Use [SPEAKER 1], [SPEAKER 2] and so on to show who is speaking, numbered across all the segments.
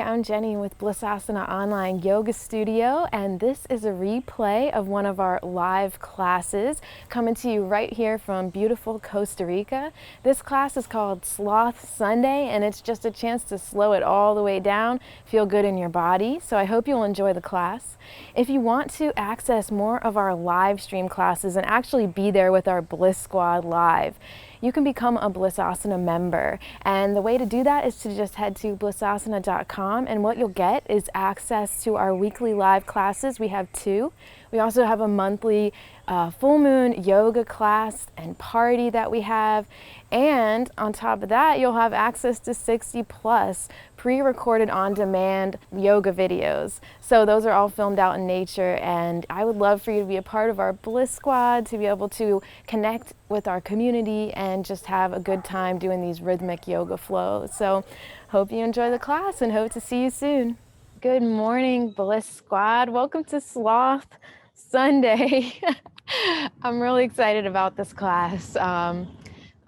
[SPEAKER 1] I'm Jenny with Blissasana Online Yoga Studio, and this is a replay of one of our live classes coming to you right here from beautiful Costa Rica. This class is called Sloth Sunday, and it's just a chance to slow it all the way down, feel good in your body. So I hope you'll enjoy the class. If you want to access more of our live stream classes and actually be there with our Bliss Squad live, you can become a Blissasana member. And the way to do that is to just head to blissasana.com, and what you'll get is access to our weekly live classes. We have two. We also have a monthly full moon yoga class and party that we have. And on top of that, you'll have access to 60 plus pre-recorded on-demand yoga videos. So those are all filmed out in nature, and I would love for you to be a part of our Bliss Squad, to be able to connect with our community and just have a good time doing these rhythmic yoga flows. So hope you enjoy the class and hope to see you soon. Good morning, Bliss Squad. Welcome to Sloth Sunday. I'm really excited about this class.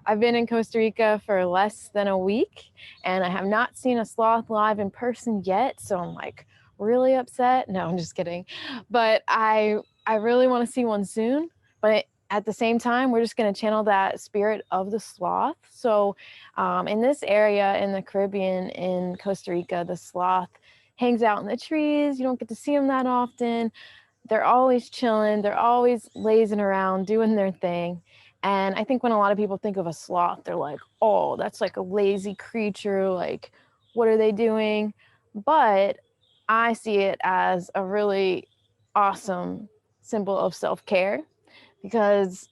[SPEAKER 1] I've been in Costa Rica for less than a week, and I have not seen a sloth live in person yet, so I'm like really upset. No, I'm just kidding. But I really want to see one soon. But at the same time, we're just going to channel that spirit of the sloth. So in this area in the Caribbean, in Costa Rica, the sloth hangs out in the trees. You don't get to see them that often. They're always chilling. They're always lazing around, doing their thing. And I think when a lot of people think of a sloth, they're like, oh, that's like a lazy creature. Like, what are they doing? But I see it as a really awesome symbol of self-care, because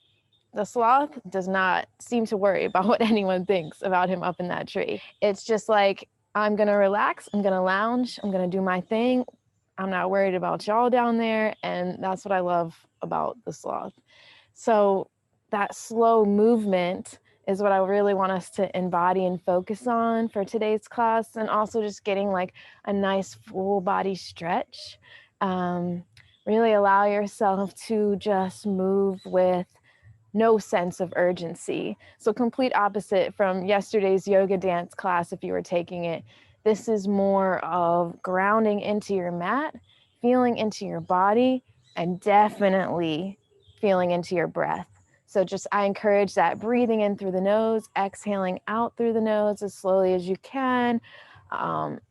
[SPEAKER 1] the sloth does not seem to worry about what anyone thinks about him up in that tree. It's just like, I'm going to relax. I'm going to lounge. I'm going to do my thing. I'm not worried about y'all down there. And that's what I love about the sloth. So that slow movement is what I really want us to embody and focus on for today's class, and also just getting like a nice full body stretch. Really allow yourself to just move with no sense of urgency. So complete opposite from yesterday's yoga dance class, if you were taking it. This is more of grounding into your mat, feeling into your body, and definitely feeling into your breath. So I encourage that breathing in through the nose, exhaling out through the nose as slowly as you can,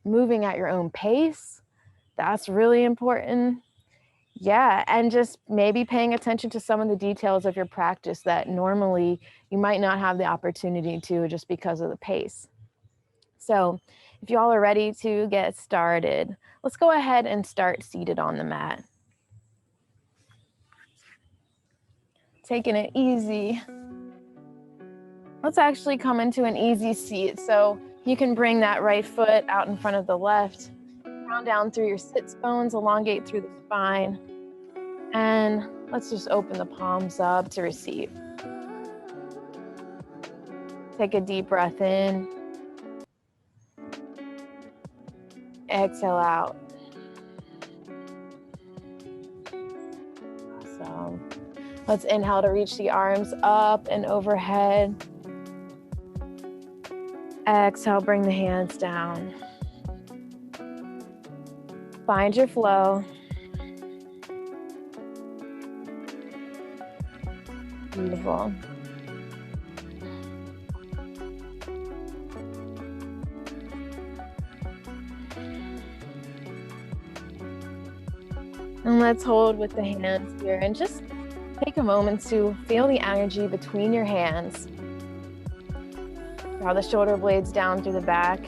[SPEAKER 1] moving at your own pace. That's really important. Yeah, and just maybe paying attention to some of the details of your practice that normally you might not have the opportunity to just because of the pace. So if y'all are ready to get started, let's go ahead and start seated on the mat. Taking it easy. Let's actually come into an easy seat. So you can bring that right foot out in front of the left, round down through your sits bones, elongate through the spine, and let's just open the palms up to receive. Take a deep breath in. Exhale out. Awesome. Let's inhale to reach the arms up and overhead. Exhale, bring the hands down. Find your flow. Beautiful. And let's hold with the hands here and just take a moment to feel the energy between your hands. Draw the shoulder blades down through the back.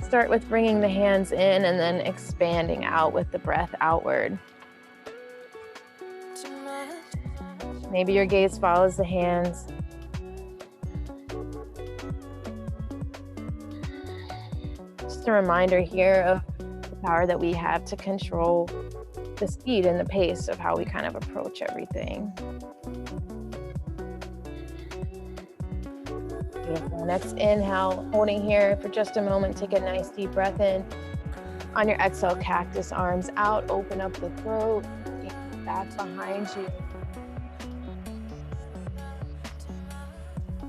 [SPEAKER 1] Start with bringing the hands in and then expanding out with the breath outward. Maybe your gaze follows the hands. Just a reminder here of the power that we have to control the speed and the pace of how we kind of approach everything. Beautiful. Next inhale, holding here for just a moment. Take a nice deep breath in. On your exhale, cactus arms out, open up the throat, back behind you.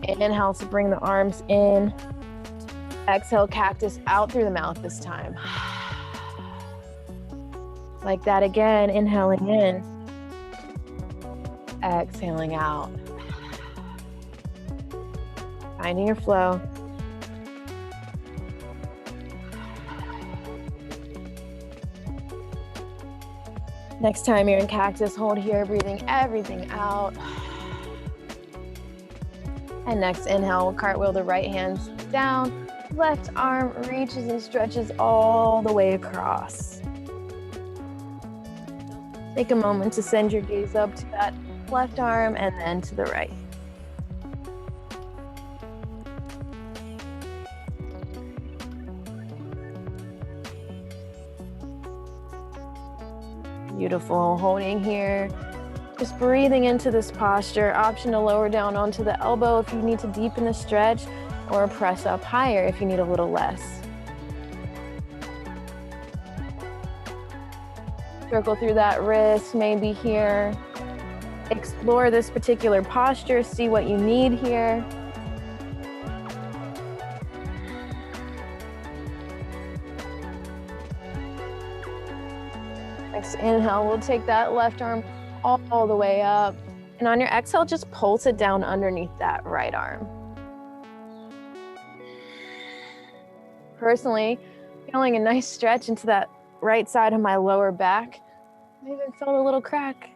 [SPEAKER 1] Inhale to bring the arms in. Exhale, cactus out through the mouth this time. Like that again, inhaling in. Exhaling out. Finding your flow. Next time you're in cactus, hold here, breathing everything out. And next inhale, we'll cartwheel the right hands down. Left arm reaches and stretches all the way across. Take a moment to send your gaze up to that left arm and then to the right. Beautiful, holding here. Just breathing into this posture. Option to lower down onto the elbow if you need to deepen the stretch, or press up higher if you need a little less. Circle through that wrist, maybe here. Explore this particular posture, see what you need here. Next inhale, we'll take that left arm all the way up. And on your exhale, just pulse it down underneath that right arm. Personally, feeling a nice stretch into that right side of my lower back. I even felt a little crack.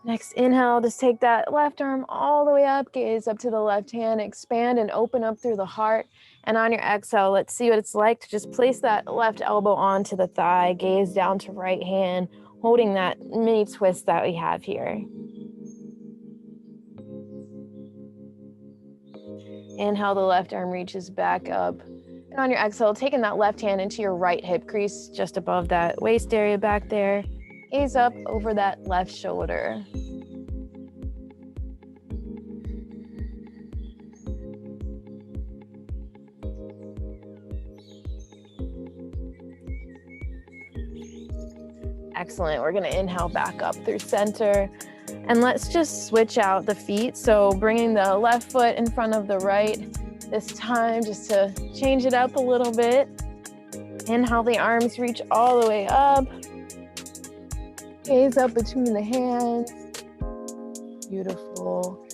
[SPEAKER 1] Next inhale, just take that left arm all the way up, gaze up to the left hand, expand and open up through the heart. And on your exhale, let's see what it's like to just place that left elbow onto the thigh, gaze down to right hand, holding that mini twist that we have here. Inhale, the left arm reaches back up. And on your exhale, taking that left hand into your right hip crease, just above that waist area back there. Gaze up over that left shoulder. Excellent. We're going to inhale back up through center. And let's just switch out the feet. So bringing the left foot in front of the right this time, just to change it up a little bit. Inhale, the arms reach all the way up. Gaze up between the hands. Beautiful.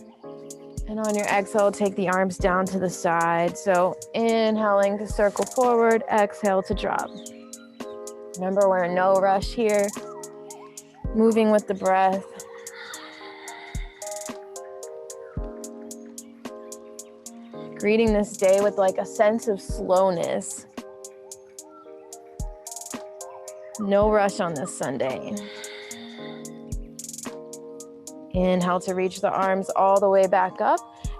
[SPEAKER 1] And on your exhale, take the arms down to the side. So inhaling to circle forward, exhale to drop. Remember, we're in no rush here. Moving with the breath. Greeting this day with like a sense of slowness. No rush on this Sunday. Inhale to reach the arms all the way back up.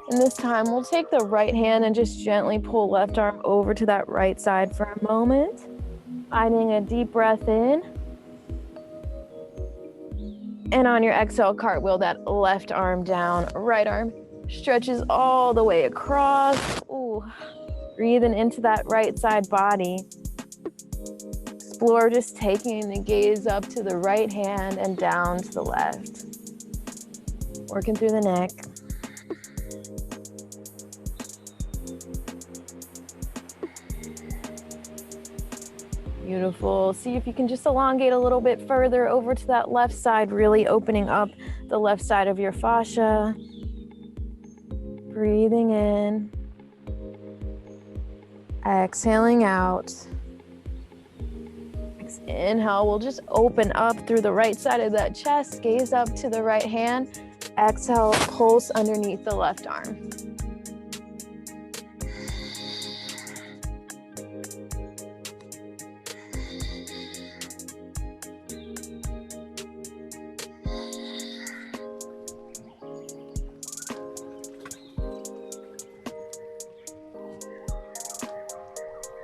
[SPEAKER 1] And this time we'll take the right hand and just gently pull left arm over to that right side for a moment. Finding a deep breath in. And on your exhale, cartwheel that left arm down, right arm stretches all the way across. Ooh. Breathing into that right side body. Explore just taking the gaze up to the right hand and down to the left. Working through the neck. Beautiful. See if you can just elongate a little bit further over to that left side, really opening up the left side of your fascia. Breathing in. Exhaling out. Inhale, we'll just open up through the right side of that chest, gaze up to the right hand. Exhale, pulse underneath the left arm.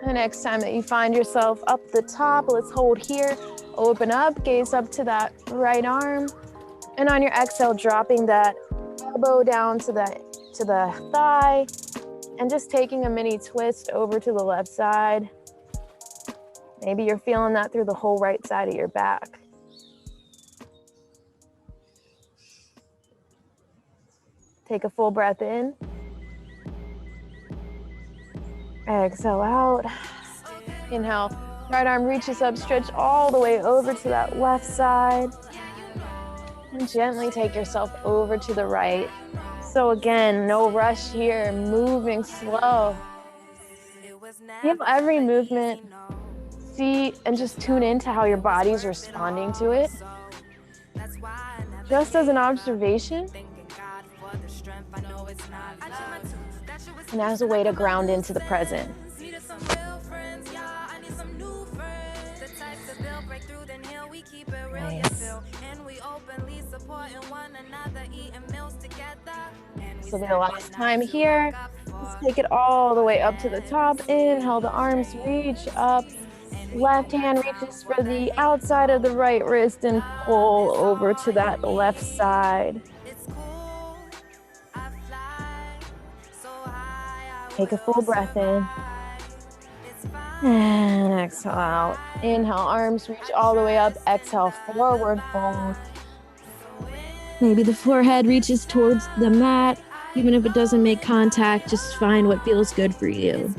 [SPEAKER 1] The next time that you find yourself up the top, let's hold here, open up, gaze up to that right arm. And on your exhale, dropping that elbow down to the thigh and just taking a mini twist over to the left side. Maybe you're feeling that through the whole right side of your back. Take a full breath in. Exhale out. Inhale. Right arm reaches up, stretch all the way over to that left side. And gently take yourself over to the right. So again, no rush here, moving slow. Feel every movement. See and just tune into how your body's responding to it. Just as an observation. And as a way to ground into the present. Nice. So the last time here, let's take it all the way up to the top. Inhale, the arms reach up. Left hand reaches for the outside of the right wrist and pull over to that left side. Take a full breath in. And exhale out. Inhale, arms reach all the way up. Exhale, forward fold. Maybe the forehead reaches towards the mat. Even if it doesn't make contact, just find what feels good for you.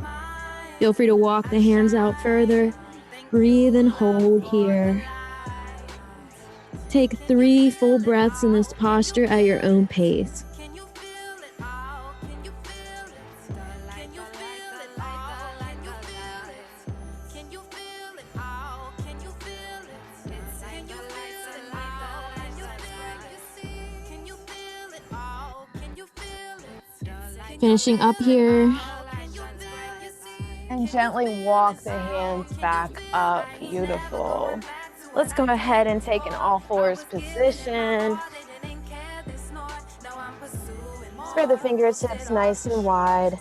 [SPEAKER 1] Feel free to walk the hands out further. Breathe and hold here. Take 3 full breaths in this posture at your own pace. Finishing up here. And gently walk the hands back up. Beautiful. Let's go ahead and take an all fours position. Spread the fingertips nice and wide.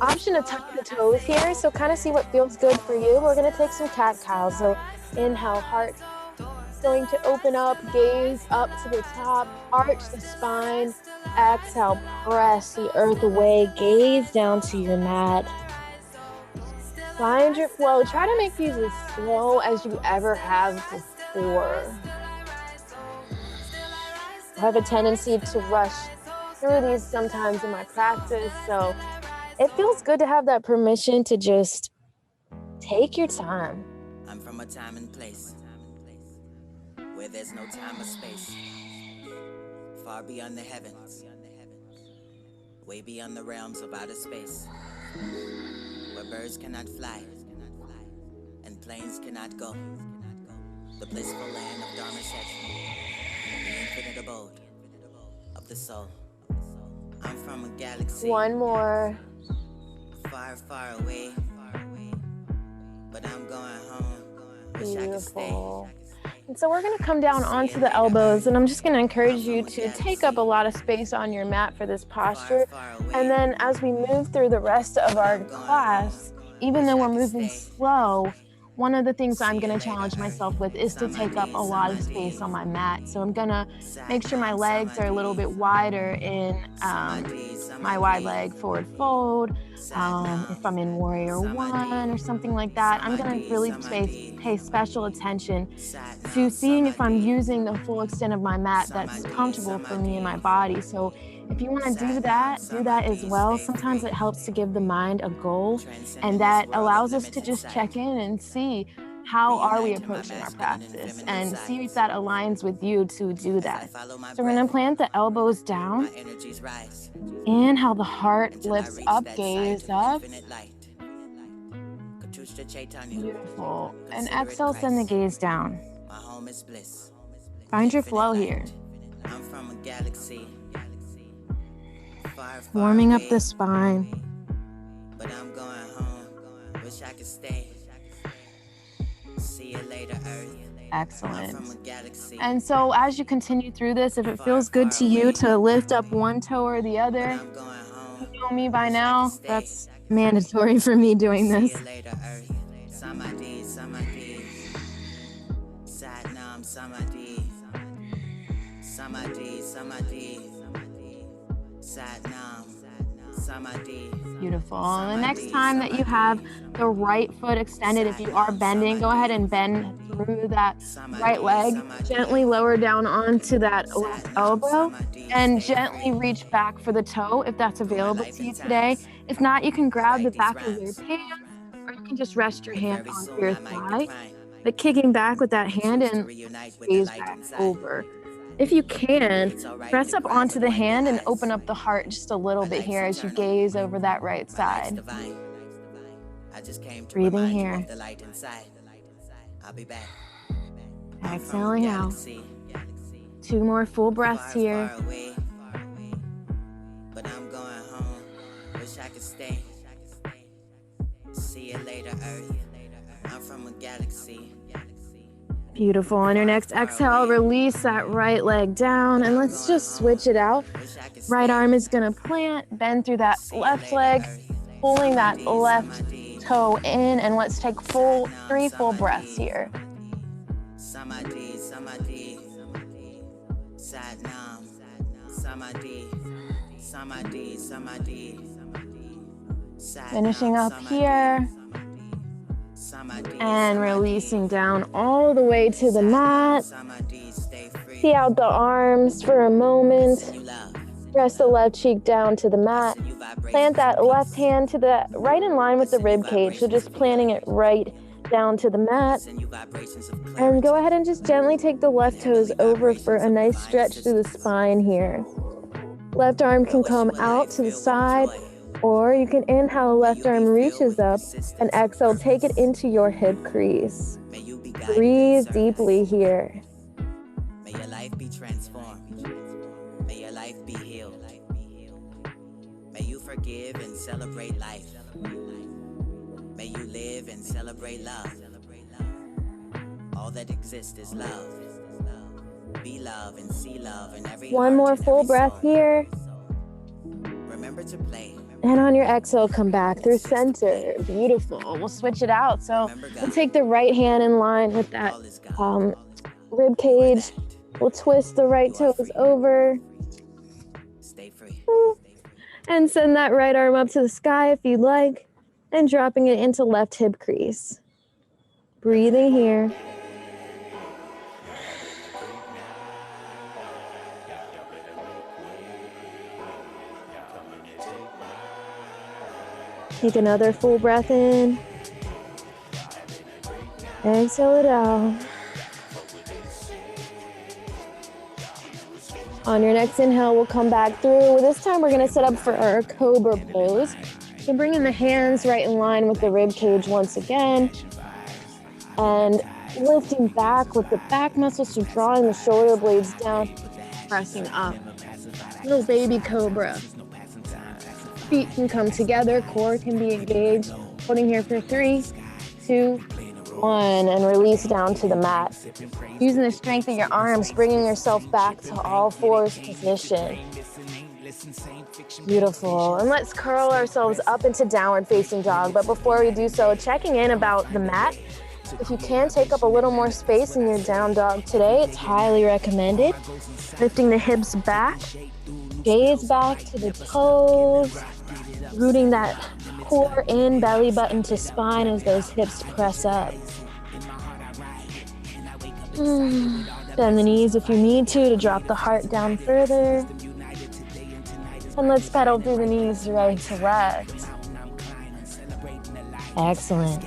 [SPEAKER 1] Option to tuck the toes here, so kind of see what feels good for you. We're going to take some cat-cow. So inhale, heart. Going to open up, gaze up to the top, arch the spine. Exhale, press the earth away, gaze down to your mat. Find your flow. Try to make these as slow as you ever have before. I have a tendency to rush through these sometimes in my practice, so it feels good to have that permission to just take your time.
[SPEAKER 2] I'm from a time and place where there's no time or space, far beyond the heavens, way beyond the realms of outer space, where birds cannot fly and planes cannot go, the blissful land of Dharma section, the infinite abode of the soul. I'm from a galaxy.
[SPEAKER 1] One more.
[SPEAKER 2] Far, far away, but I'm going home. Wish I could stay.
[SPEAKER 1] Beautiful. And so we're going to come down onto the elbows, and I'm just going to encourage you to take up a lot of space on your mat for this posture. And then as we move through the rest of our class, even though we're moving slow, one of the things I'm going to challenge myself with is to take up a lot of space on my mat. So I'm going to make sure my legs are a little bit wider in my wide leg forward fold. If I'm in warrior 1 or something like that, I'm going to really pay special attention to seeing if I'm using the full extent of my mat that's comfortable for me and my body. So if you want to do that as well. Sometimes it helps to give the mind a goal, and that allows us to just check in and see how are we approaching our practice and see if that aligns with you to do that. So we're going to plant the elbows down. Inhale, the heart lifts up, gaze up. Beautiful. And exhale, send the gaze down. Find your flow here.
[SPEAKER 2] I'm from a galaxy.
[SPEAKER 1] Warming up the spine.
[SPEAKER 2] But I'm going home. Wish I could stay. See you later, Earth.
[SPEAKER 1] Excellent. And so as you continue through this, if it feels good to you to lift up one toe or the other, you know me by now, that's mandatory for me doing this.
[SPEAKER 2] See you later, Earth. Samadhi, Samadhi. Satnam, Samadhi. Samadhi, Samadhi. Satnam,
[SPEAKER 1] Beautiful. And the next time that you have the right foot extended, if you are bending, go ahead and bend through that right leg. Gently lower down onto that left elbow and gently reach back for the toe if that's available to you today. If not, you can grab the back of your pants or you can just rest your hand onto your thigh. But kicking back with that hand and gaze back over. If you can, press up onto the hand and open up the heart just a little bit here as you gaze over that right side. Breathing here. Exhaling out. 2 more full breaths here.
[SPEAKER 2] But I'm going home. Wish I could stay. See you later, Earth. I'm from a galaxy.
[SPEAKER 1] Beautiful. On your next exhale, release that right leg down and let's just switch it out. Right arm is gonna plant, bend through that left leg, pulling that left toe in, and let's take 3 full breaths here.
[SPEAKER 2] Samadhi, Samadhi, Satnam, Samadhi, Samadhi, Samadhi.
[SPEAKER 1] Finishing up here. And releasing down all the way to the mat. See out the arms for a moment. Press the left cheek down to the mat. Plant that left hand to the right in line with the rib cage. So just planting it right down to the mat. And go ahead and just gently take the left toes over for a nice stretch through the spine here. Left arm can come out to the side. Or you can inhale, left arm reaches up, and exhale, take it into your hip crease. Breathe deeply here.
[SPEAKER 2] May your life be transformed. May your life be healed. May you forgive and celebrate life. May you live and celebrate love. All that exists is love. Be love and see love in every
[SPEAKER 1] One more full breath here.
[SPEAKER 2] Remember to play.
[SPEAKER 1] And on your exhale, come back through center. Beautiful. We'll switch it out. So we'll take the right hand in line with that rib cage. We'll twist the right toes over.
[SPEAKER 2] Stay free.
[SPEAKER 1] And send that right arm up to the sky if you'd like. And dropping it into left hip crease. Breathing here. Take another full breath in. Exhale it out. On your next inhale, we'll come back through. This time we're gonna set up for our cobra pose. So bringing the hands right in line with the rib cage once again. And lifting back with the back muscles, so drawing the shoulder blades down, pressing up. Little baby cobra. Feet can come together, core can be engaged. Holding here for 3, 2, 1, and release down to the mat. Using the strength of your arms, bringing yourself back to all fours position. Beautiful. And let's curl ourselves up into downward facing dog. But before we do so, checking in about the mat. If you can take up a little more space in your down dog today, it's highly recommended. Lifting the hips back, gaze back to the toes. Rooting that core in, belly button to spine as those hips press up. Bend the knees if you need to drop the heart down further. And let's pedal through the knees right to left. Excellent.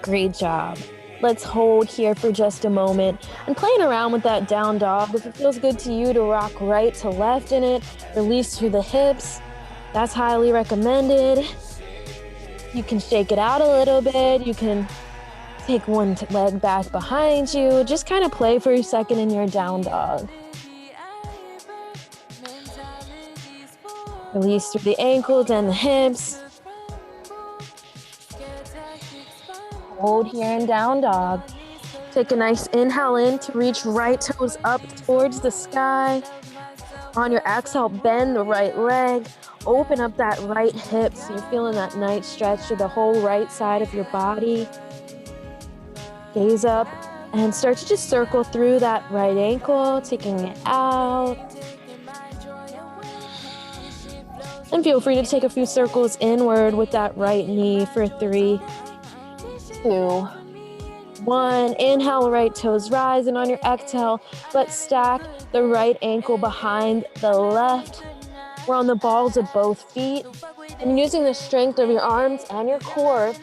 [SPEAKER 1] Great job. Let's hold here for just a moment and playing around with that down dog. If it feels good to you to rock right to left in it, release through the hips. That's highly recommended. You can shake it out a little bit. You can take one leg back behind you. Just kind of play for a second in your down dog. Release through the ankles and the hips. Hold here in down dog. Take a nice inhale in to reach right toes up towards the sky. On your exhale, bend the right leg. Open up that right hip so you're feeling that nice stretch through the whole right side of your body. Gaze up And start to just circle through that right ankle, taking it out. And feel free to take a few circles inward with that right knee for 3, 2, 1. Inhale, right toes rise, and on your exhale, let's stack the right ankle behind the left. We're on the balls of both feet. And using the strength of your arms and your core,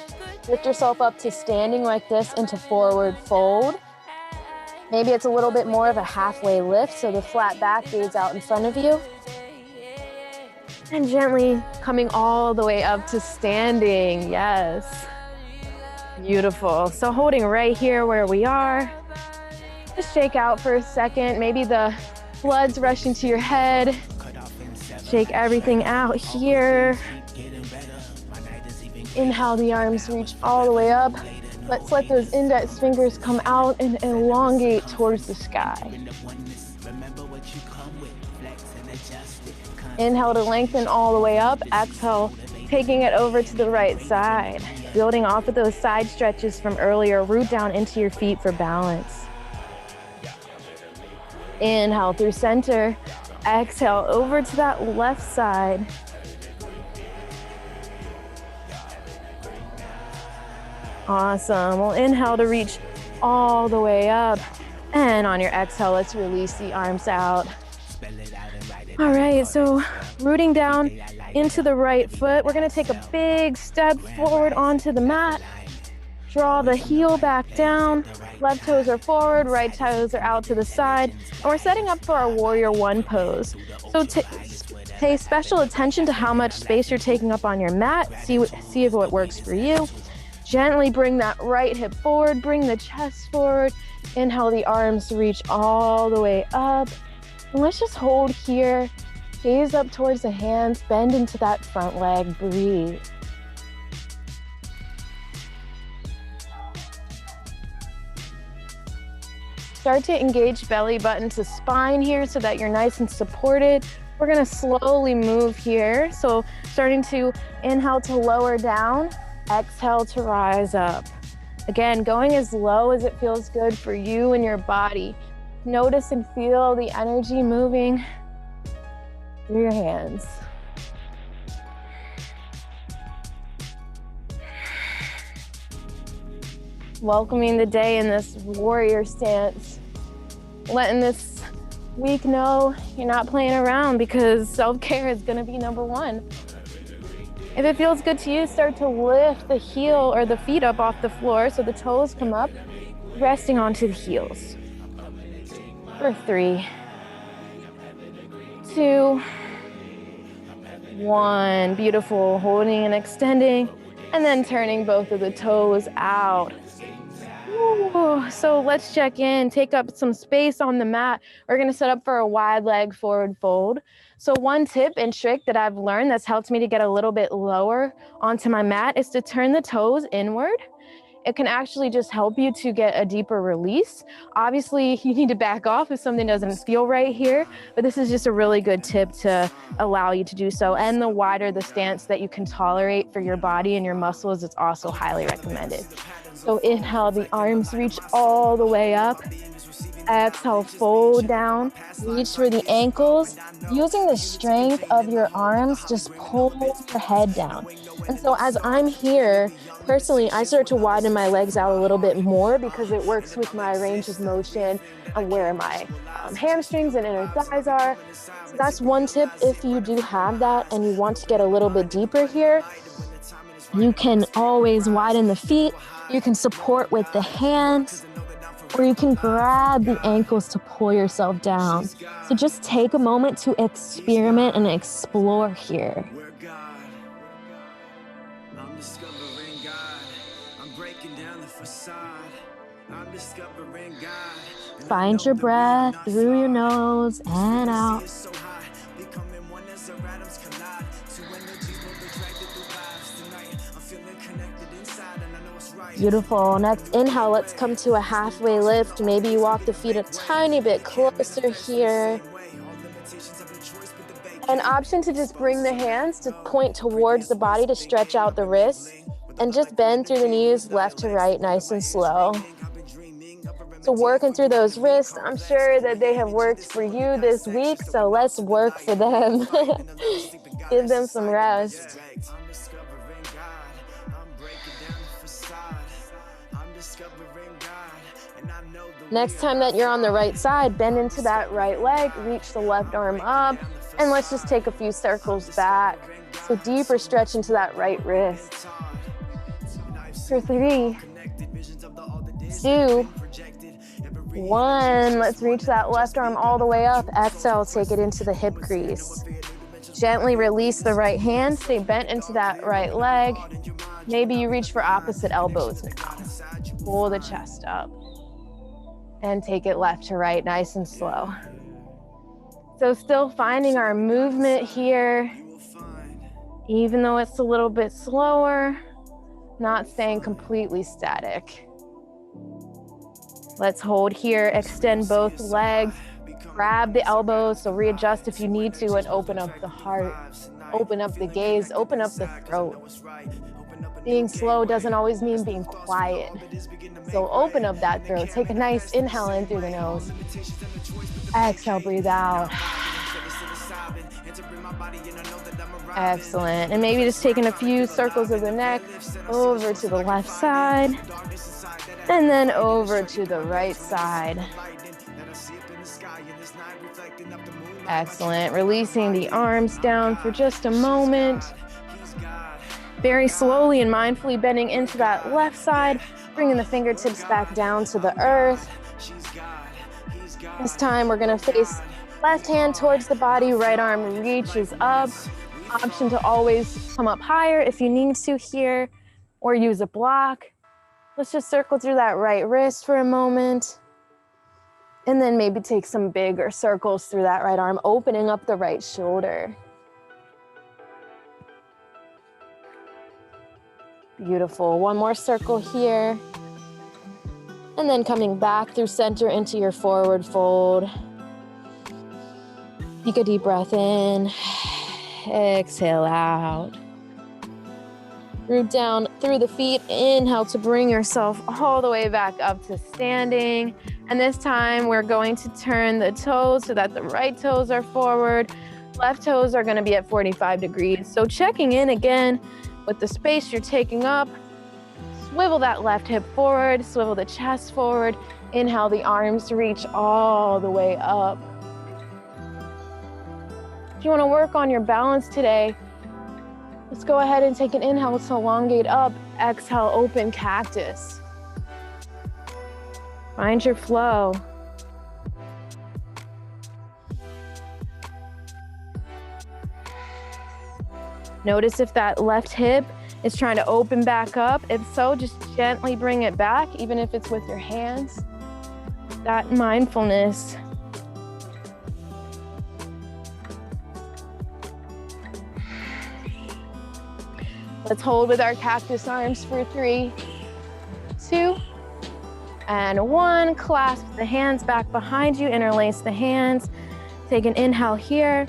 [SPEAKER 1] lift yourself up to standing like this into forward fold. Maybe it's a little bit more of a halfway lift, so the flat back gaze out in front of you. And gently coming all the way up to standing, yes. Beautiful. So holding right here where we are. Just shake out for a second. Maybe the blood's rushing to your head. Shake everything out here. Inhale, the arms reach all the way up. Let's let those index fingers come out and elongate towards the sky. Inhale to lengthen all the way up. Exhale, taking it over to the right side. Building off of those side stretches from earlier, root down into your feet for balance. Inhale through center. Exhale over to that left side. Awesome. We'll inhale to reach all the way up. And on your exhale, let's release the arms out. All right, so rooting down into the right foot. We're gonna take a big step forward onto the mat. Draw the heel back down. Left toes are forward, right toes are out to the side. And we're setting up for our warrior one pose. So pay special attention to how much space you're taking up on your mat. See if what works for you. Gently bring that right hip forward, bring the chest forward. Inhale, the arms reach all the way up. And let's just hold here. Gaze up towards the hands, bend into that front leg, breathe. Start to engage belly button to spine here so that you're nice and supported. We're gonna slowly move here. So starting to inhale to lower down, exhale to rise up. Again, going as low as it feels good for you and your body. Notice and feel the energy moving through your hands. Welcoming the day in this warrior stance. Letting this week know you're not playing around because self-care is gonna be number one. If it feels good to you, start to lift the heel or the feet up off the floor so the toes come up, resting onto the heels. For 3, 2, 1. Beautiful. Holding and extending, and then turning both of the toes out. Ooh. So let's check in, take up some space on the mat. We're gonna set up for a wide leg forward fold. So one tip and trick that I've learned that's helped me to get a little bit lower onto my mat is to turn the toes inward. It can actually just help you to get a deeper release. Obviously, you need to back off if something doesn't feel right here, but this is just a really good tip to allow you to do so. And the wider the stance that you can tolerate for your body and your muscles, it's also highly recommended. So inhale, the arms reach all the way up. Exhale, fold down, reach for the ankles. Using the strength of your arms, just pull your head down. And so as I'm here, personally, I start to widen my legs out a little bit more because it works with my range of motion and where my hamstrings and inner thighs are. So that's one tip. If you do have that and you want to get a little bit deeper here, you can always widen the feet. You can support with the hands, or you can grab the ankles to pull yourself down. So just take a moment to experiment and explore here. I'm discovering God. I'm breaking down the facade. I'm discovering God. Find your breath through your nose and out. Beautiful. Next inhale, let's come to a halfway lift. Maybe you walk the feet a tiny bit closer here. An option to just bring the hands to point towards the body to stretch out the wrists and just bend through the knees left to right, nice and slow. So working through those wrists, I'm sure that they have worked for you this week, so let's work for them. Give them some rest. Next time that you're on the right side, bend into that right leg, reach the left arm up, and let's just take a few circles back. So deeper stretch into that right wrist. For 3, 2, 1. Let's reach that left arm all the way up. Exhale, take it into the hip crease. Gently release the right hand, stay bent into that right leg. Maybe you reach for opposite elbows now. Pull the chest up. And take it left to right, nice and slow. So still finding our movement here, even though it's a little bit slower, not staying completely static. Let's hold here, extend both legs, grab the elbows, so readjust if you need to, and open up the heart, open up the gaze, open up the throat. Being slow doesn't always mean being quiet. So open up that throat, take a nice inhale in through the nose. Exhale, breathe out. Excellent. And maybe just taking a few circles of the neck over to the left side, and then over to the right side. Excellent. Releasing the arms down for just a moment. Very slowly and mindfully bending into that left side, bringing the fingertips back down to the earth. This time we're gonna face left hand towards the body, right arm reaches up. Option to always come up higher if you need to here, or use a block. Let's just circle through that right wrist for a moment. And then maybe take some bigger circles through that right arm, opening up the right shoulder. Beautiful. One more circle here. And then coming back through center into your forward fold. Take a deep breath in. Exhale out. Root down through the feet. Inhale to bring yourself all the way back up to standing. And this time we're going to turn the toes so that the right toes are forward. Left toes are going to be at 45 degrees. So checking in again with the space you're taking up. Swivel that left hip forward, swivel the chest forward. Inhale, the arms reach all the way up. If you want to work on your balance today, let's go ahead and take an inhale to elongate up. Exhale, open cactus. Find your flow. Notice if that left hip is trying to open back up. If so, just gently bring it back, even if it's with your hands. That mindfulness. Let's hold with our cactus arms for 3, 2, and 1. Clasp the hands back behind you, interlace the hands. Take an inhale here.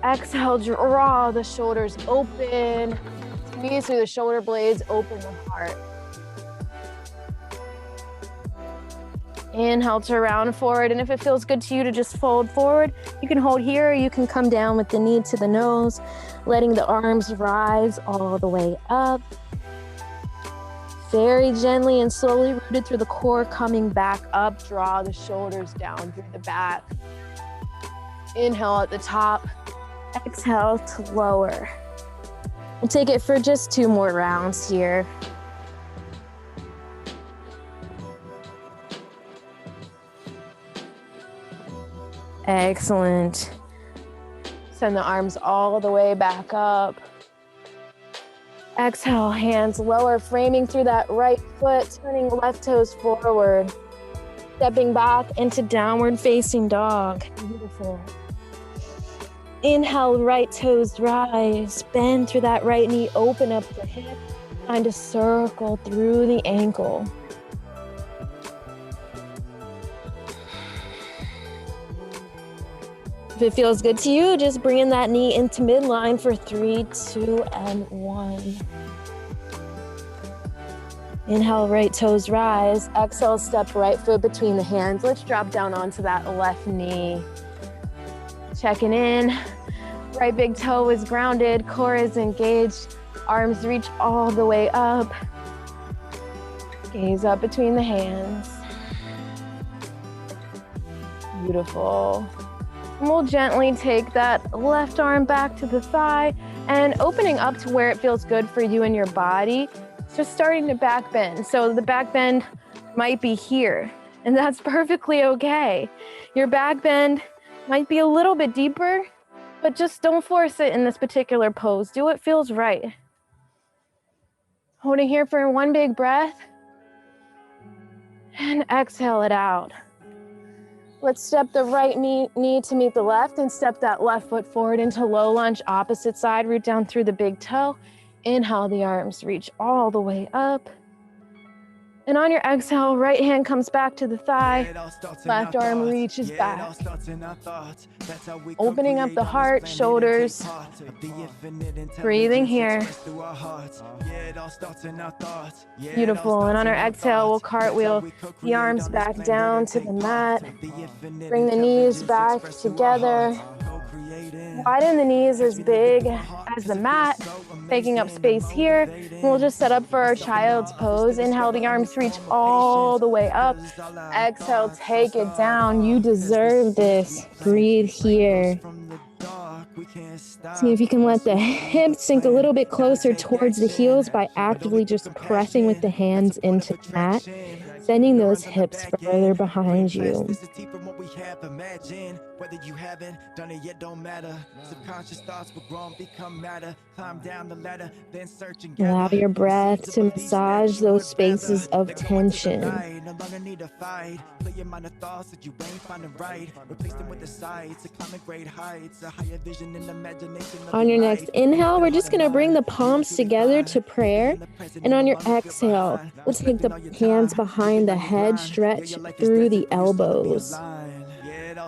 [SPEAKER 1] Exhale, draw the shoulders open. Squeeze through the shoulder blades, open the heart. Inhale to round forward, and if it feels good to you to just fold forward, you can hold here, or you can come down with the knee to the nose, letting the arms rise all the way up. Very gently and slowly rooted through the core, coming back up, draw the shoulders down through the back. Inhale at the top, exhale to lower. We'll take it for just 2 more rounds here. Excellent. Send the arms all the way back up. Exhale, hands lower, framing through that right foot, turning left toes forward. Stepping back into downward facing dog. Beautiful. Inhale, right toes rise. Bend through that right knee, open up the hip. Find a circle through the ankle. If it feels good to you, just bring that knee into midline for 3, 2, and 1. Inhale, right toes rise. Exhale, step right foot between the hands. Let's drop down onto that left knee. Checking in. Right big toe is grounded. Core is engaged. Arms reach all the way up. Gaze up between the hands. Beautiful. And we'll gently take that left arm back to the thigh and opening up to where it feels good for you and your body. Just starting to back bend. So the back bend might be here, and that's perfectly okay. Your back bend might be a little bit deeper, but just don't force it in this particular pose. Do what feels right. Holding here for one big breath, and exhale it out. Let's step the right knee to meet the left and step that left foot forward into low lunge, opposite side, root down through the big toe. Inhale, the arms reach all the way up. And on your exhale, right hand comes back to the thigh, left arm reaches back. Opening up the heart, shoulders, breathing here. Beautiful, and on our exhale, we'll cartwheel the arms back down to the mat. Bring the knees back together. Widen the knees as big as the mat, taking up space here. We'll just set up for our child's pose. Inhale, the arms reach all the way up. Exhale, take it down. You deserve this. Breathe here. See if you can let the hips sink a little bit closer towards the heels by actively just pressing with the hands into the mat, sending those hips further behind you. Whether you haven't done it yet don't matter. Subconscious thoughts will grow and become matter. Climb down the ladder, then search and gather. Allow your breath to massage those spaces of tension. No longer need to fight. Play your mind of thoughts that you ain't finding right. Replace them with the sights to climb great heights. A higher vision and imagination. On your next inhale, we're just gonna bring the palms together to prayer. And on your exhale, we'll take the hands behind the head, stretch through the elbows.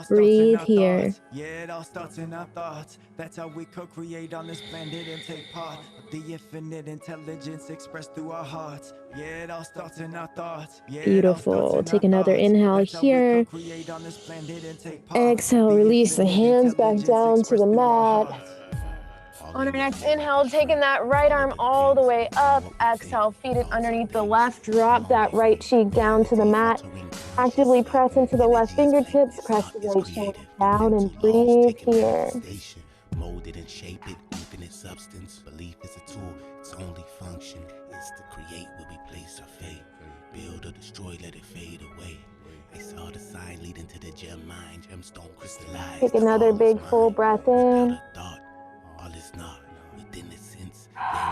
[SPEAKER 1] Breathe here. Yeah, it all starts in our thoughts. That's how we co-create on this planet and take part of the infinite intelligence expressed through our hearts. Yeah, it all starts in our thoughts. Beautiful. Take another inhale here. Exhale, release the hands back down to the mat. On our next inhale, taking that right arm all the way up. Exhale, feet it underneath the left. Drop that right cheek down to the mat. Actively press into the left fingertips. Press the right shoulder down and breathe here. Mold it and shape it, infinite substance. Belief is a tool, its only function is to create where we place our faith. Build or destroy, let it fade away. I saw the sign leading to the gem mind, gemstone crystallized. Take another big full breath in.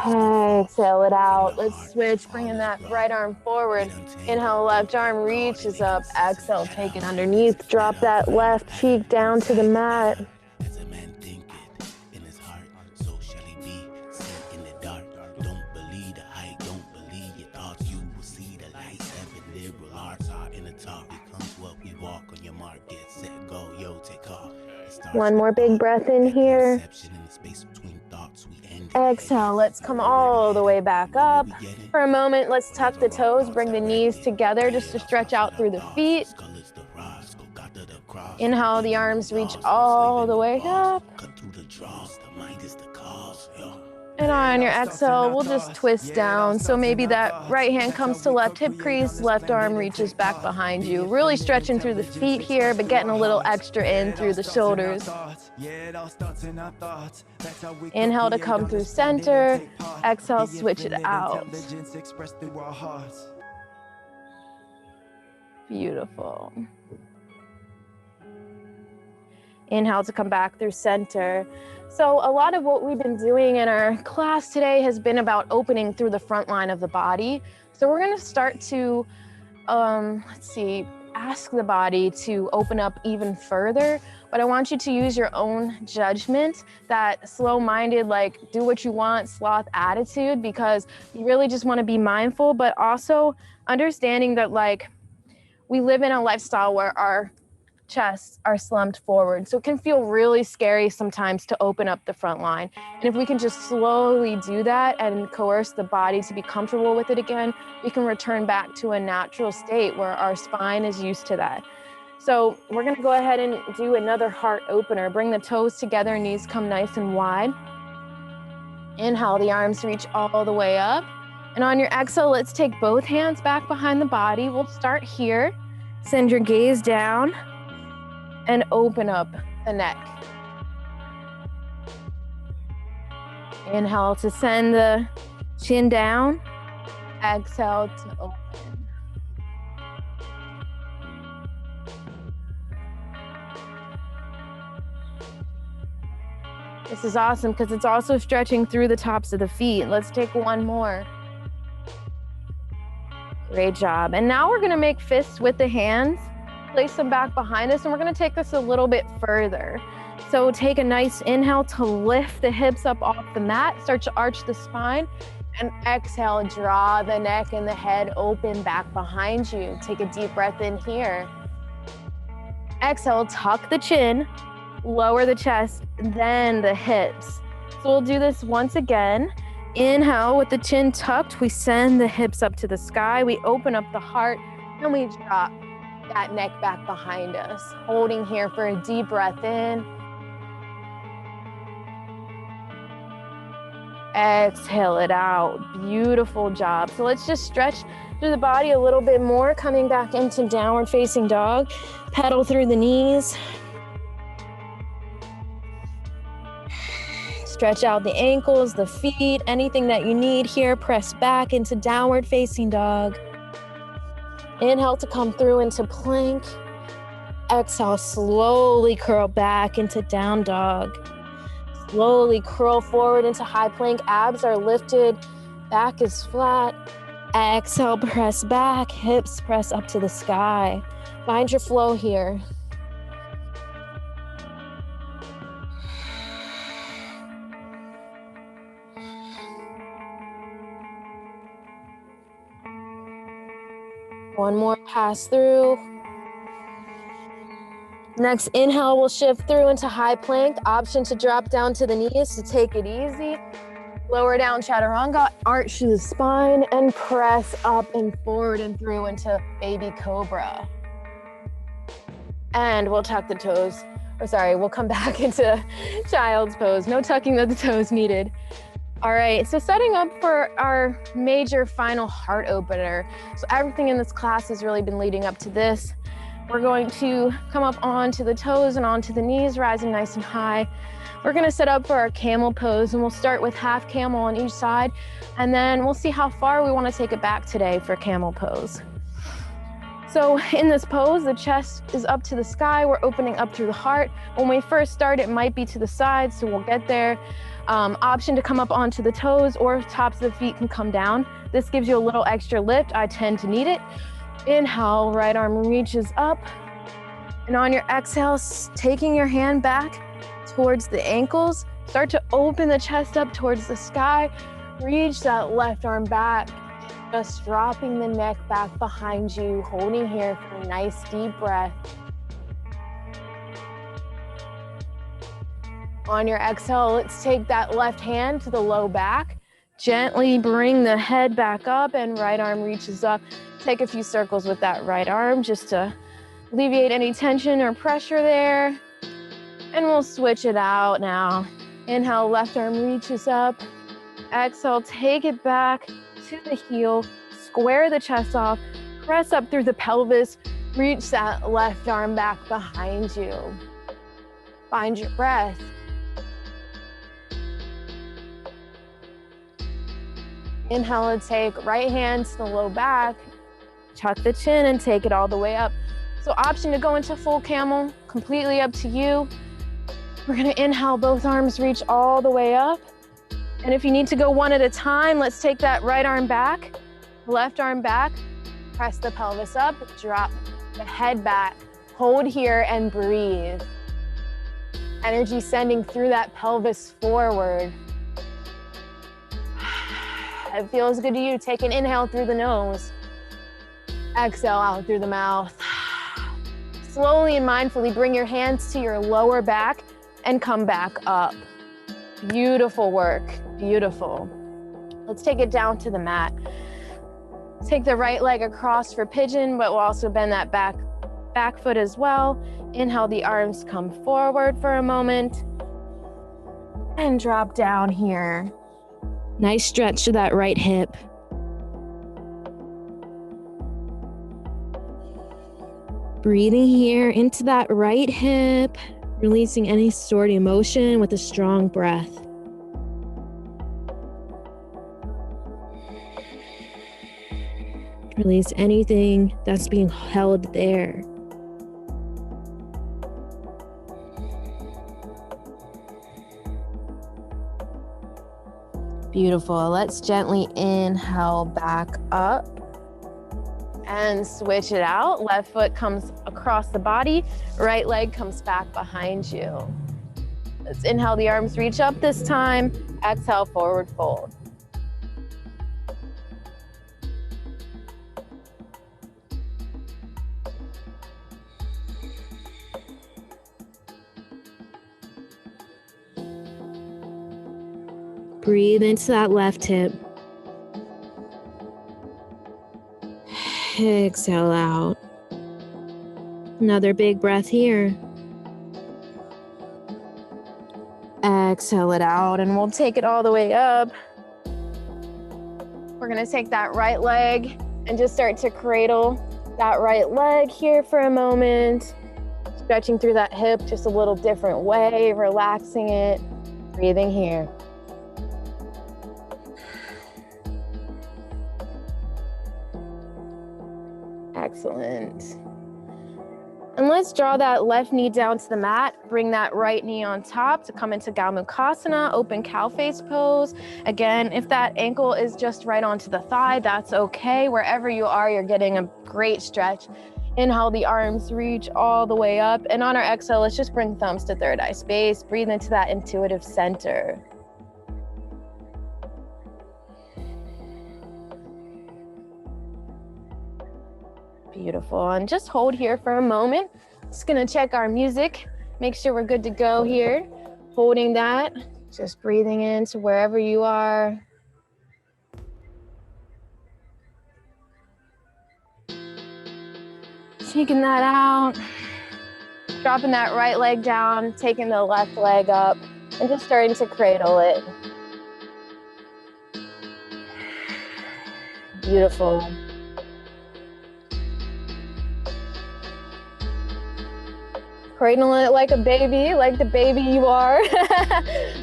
[SPEAKER 1] Exhale it out. Let's switch, bringing that right arm forward. Inhale, left arm reaches up. Exhale, take it underneath. Drop that left cheek down to the mat. As a man thinketh in his heart, so shall he be. Set in the dark. Don't believe the hype, don't believe your thoughts. You will see the light. 7 liberal arts are in the top. Becomes what we walk on your mark. Get set, go, yo, take off. One more big breath in here. Exhale, let's come all the way back up. For a moment, let's tuck the toes, bring the knees together just to stretch out through the feet. Inhale, the arms reach all the way up. And on your exhale, we'll just twist down. So maybe that right hand comes to left hip crease, left arm reaches back behind you. Really stretching through the feet here, but getting a little extra in through the shoulders. Inhale to come through center. Exhale, switch it out. Beautiful. Inhale to come back through center. So a lot of what we've been doing in our class today has been about opening through the front line of the body. So we're going to start to, ask the body to open up even further. But I want you to use your own judgment, that slow-minded, like do what you want, sloth attitude, because you really just want to be mindful, but also understanding that like we live in a lifestyle where our chests are slumped forward. So it can feel really scary sometimes to open up the front line. And if we can just slowly do that and coerce the body to be comfortable with it again, we can return back to a natural state where our spine is used to that. So we're gonna go ahead and do another heart opener. Bring the toes together, knees come nice and wide. Inhale, the arms reach all the way up. And on your exhale, let's take both hands back behind the body. We'll start here. Send your gaze down and open up the neck. Inhale to send the chin down. Exhale to open. This is awesome because it's also stretching through the tops of the feet. Let's take one more. Great job. And now we're gonna make fists with the hands, place them back behind us, and we're gonna take this a little bit further. So take a nice inhale to lift the hips up off the mat, start to arch the spine, and exhale, draw the neck and the head open back behind you. Take a deep breath in here. Exhale, tuck the chin, lower the chest, then the hips. So we'll do this once again. Inhale with the chin tucked, we send the hips up to the sky, we open up the heart, and we drop that neck back behind us. Holding here for a deep breath in. Exhale it out. Beautiful job. So let's just stretch through the body a little bit more, coming back into downward facing dog. Pedal through the knees. Stretch out the ankles, the feet, anything that you need here. Press back into downward facing dog. Inhale to come through into plank. Exhale, slowly curl back into down dog. Slowly curl forward into high plank. Abs are lifted, back is flat. Exhale, press back, hips press up to the sky. Find your flow here. One more pass through. Next inhale, we'll shift through into high plank. Option to drop down to the knees to take it easy. Lower down chaturanga, arch through the spine, and press up and forward and through into baby cobra. And we'll tuck the toes. We'll come back into child's pose. No tucking of the toes needed. All right, so setting up for our major final heart opener. So everything in this class has really been leading up to this. We're going to come up onto the toes and onto the knees, rising nice and high. We're gonna set up for our camel pose, and we'll start with half camel on each side, and then we'll see how far we wanna take it back today for camel pose. So in this pose, the chest is up to the sky. We're opening up through the heart. When we first start, it might be to the side, so we'll get there. Option to come up onto the toes, or tops of the feet can come down. This gives you a little extra lift. I tend to need it. Inhale, right arm reaches up. And on your exhale, taking your hand back towards the ankles, start to open the chest up towards the sky. Reach that left arm back. Just dropping the neck back behind you, holding here for a nice deep breath. On your exhale, let's take that left hand to the low back. Gently bring the head back up, and right arm reaches up. Take a few circles with that right arm just to alleviate any tension or pressure there. And we'll switch it out now. Inhale, left arm reaches up. Exhale, take it back to the heel. Square the chest off. Press up through the pelvis. Reach that left arm back behind you. Find your breath. Inhale and take right hand to the low back. Tuck the chin and take it all the way up. So option to go into full camel, completely up to you. We're gonna inhale, both arms reach all the way up. And if you need to go one at a time, let's take that right arm back, left arm back, press the pelvis up, drop the head back, hold here and breathe. Energy sending through that pelvis forward. It feels good to you. Take an inhale through the nose. Exhale out through the mouth. Slowly and mindfully bring your hands to your lower back and come back up. Beautiful work, beautiful. Let's take it down to the mat. Take the right leg across for pigeon, but we'll also bend that back foot as well. Inhale, the arms come forward for a moment and drop down here. Nice stretch to that right hip. Breathing here into that right hip, releasing any stored emotion with a strong breath. Release anything that's being held there. Beautiful. Let's gently inhale back up and switch it out. Left foot comes across the body, right leg comes back behind you. Let's inhale, the arms reach up this time. Exhale, forward fold. Breathe into that left hip. Exhale out. Another big breath here. Exhale it out, and we'll take it all the way up. We're gonna take that right leg and just start to cradle that right leg here for a moment. Stretching through that hip just a little different way, relaxing it, breathing here. Excellent. And let's draw that left knee down to the mat. Bring that right knee on top to come into Gomukhasana, open cow face pose. Again, if that ankle is just right onto the thigh, that's okay. Wherever you are, you're getting a great stretch. Inhale, the arms reach all the way up. And on our exhale, let's just bring thumbs to third eye space. Breathe into that intuitive center. Beautiful. And just hold here for a moment. Just gonna check our music, make sure we're good to go here. Holding that, just breathing into wherever you are. Taking that out. Dropping that right leg down, taking the left leg up, and just starting to cradle it. Beautiful. Cradle it like a baby, like the baby you are.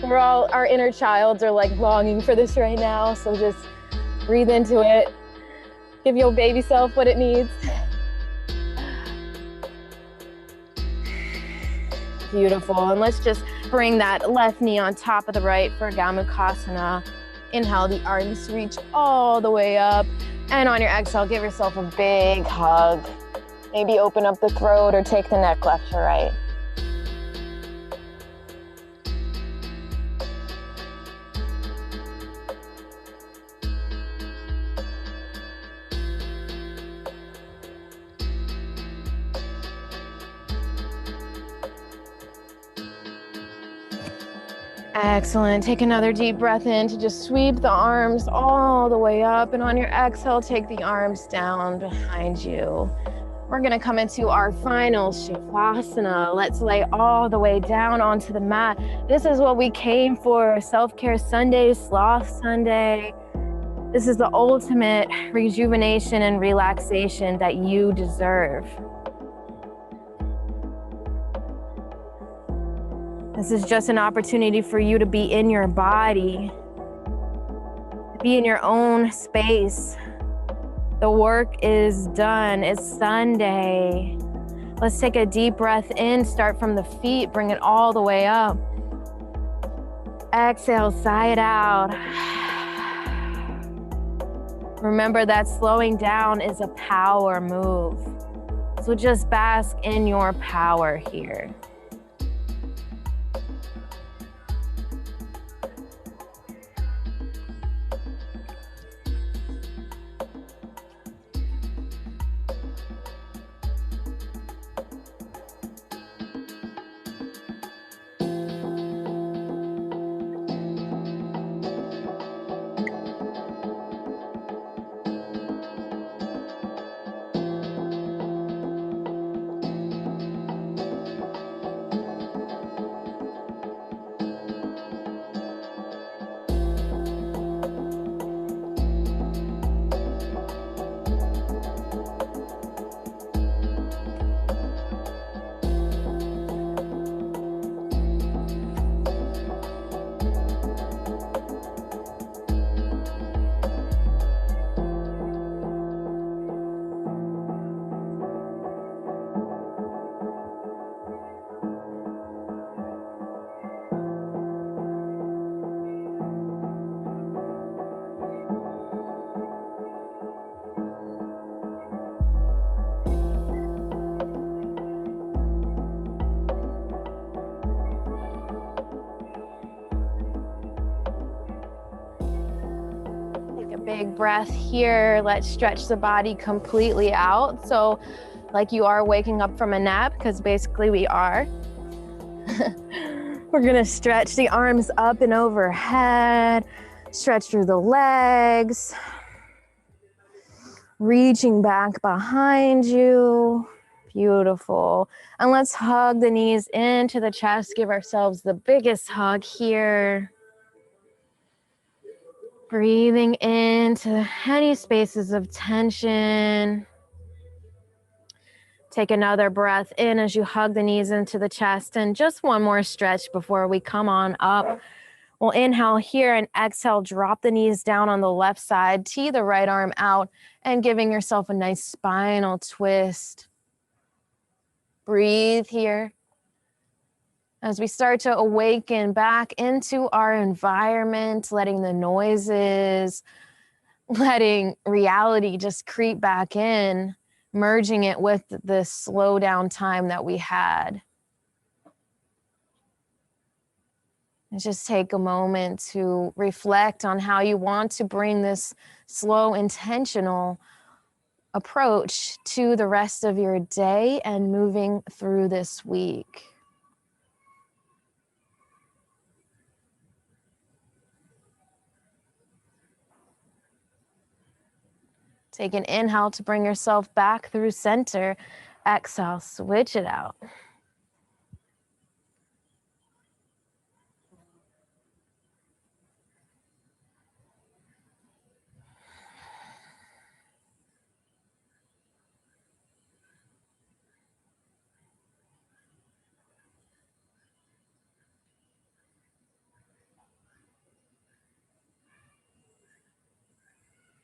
[SPEAKER 1] Our inner childs are like longing for this right now. So just breathe into it. Give your baby self what it needs. Beautiful. And let's just bring that left knee on top of the right for Gomukhasana. Inhale, the arms reach all the way up. And on your exhale, give yourself a big hug. Maybe open up the throat or take the neck left to right. Excellent. Take another deep breath in to just sweep the arms all the way up. And on your exhale, take the arms down behind you. We're gonna come into our final Shavasana. Let's lay all the way down onto the mat. This is what we came for, Self-Care Sunday, Sloth Sunday. This is the ultimate rejuvenation and relaxation that you deserve. This is just an opportunity for you to be in your body, to be in your own space. The work is done. It's Sunday. Let's take a deep breath in, start from the feet, bring it all the way up. Exhale, sigh it out. Remember that slowing down is a power move. So just bask in your power here. Big breath here. Let's stretch the body completely out. So like you are waking up from a nap, because basically we are. We're gonna stretch the arms up and overhead, stretch through the legs, reaching back behind you. Beautiful. And let's hug the knees into the chest, give ourselves the biggest hug here. Breathing into any spaces of tension. Take another breath in as you hug the knees into the chest, and just one more stretch before we come on up. We'll inhale here and exhale, drop the knees down on the left side, tee the right arm out, and giving yourself a nice spinal twist. Breathe here. As we start to awaken back into our environment, letting the noises, letting reality just creep back in, merging it with the slow down time that we had. And just take a moment to reflect on how you want to bring this slow, intentional approach to the rest of your day and moving through this week. Take an inhale to bring yourself back through center. Exhale, switch it out.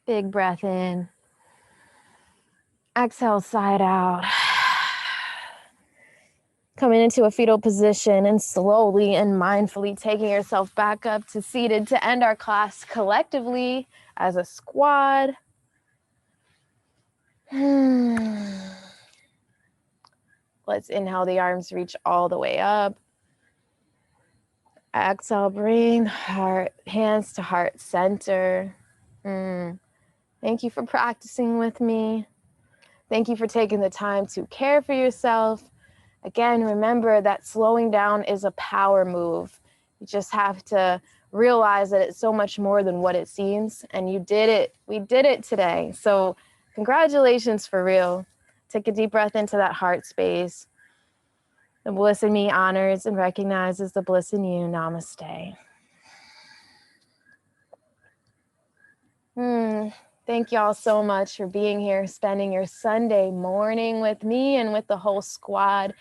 [SPEAKER 1] Big breath in. Exhale, side out. Coming into a fetal position and slowly and mindfully taking yourself back up to seated to end our class collectively as a squad. Let's inhale, the arms reach all the way up. Exhale, bring heart, hands to heart center. Thank you for practicing with me. Thank you for taking the time to care for yourself. Again, remember that slowing down is a power move. You just have to realize that it's so much more than what it seems. And you did it. We did it today. So congratulations for real. Take a deep breath into that heart space. The bliss in me honors and recognizes the bliss in you. Namaste. Thank y'all so much for being here, spending your Sunday morning with me and with the whole squad.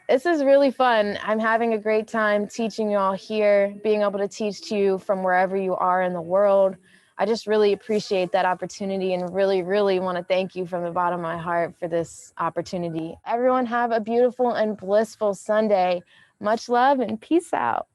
[SPEAKER 1] This is really fun. I'm having a great time teaching y'all here, being able to teach to you from wherever you are in the world. I just really appreciate that opportunity and really, really want to thank you from the bottom of my heart for this opportunity. Everyone have a beautiful and blissful Sunday. Much love and peace out.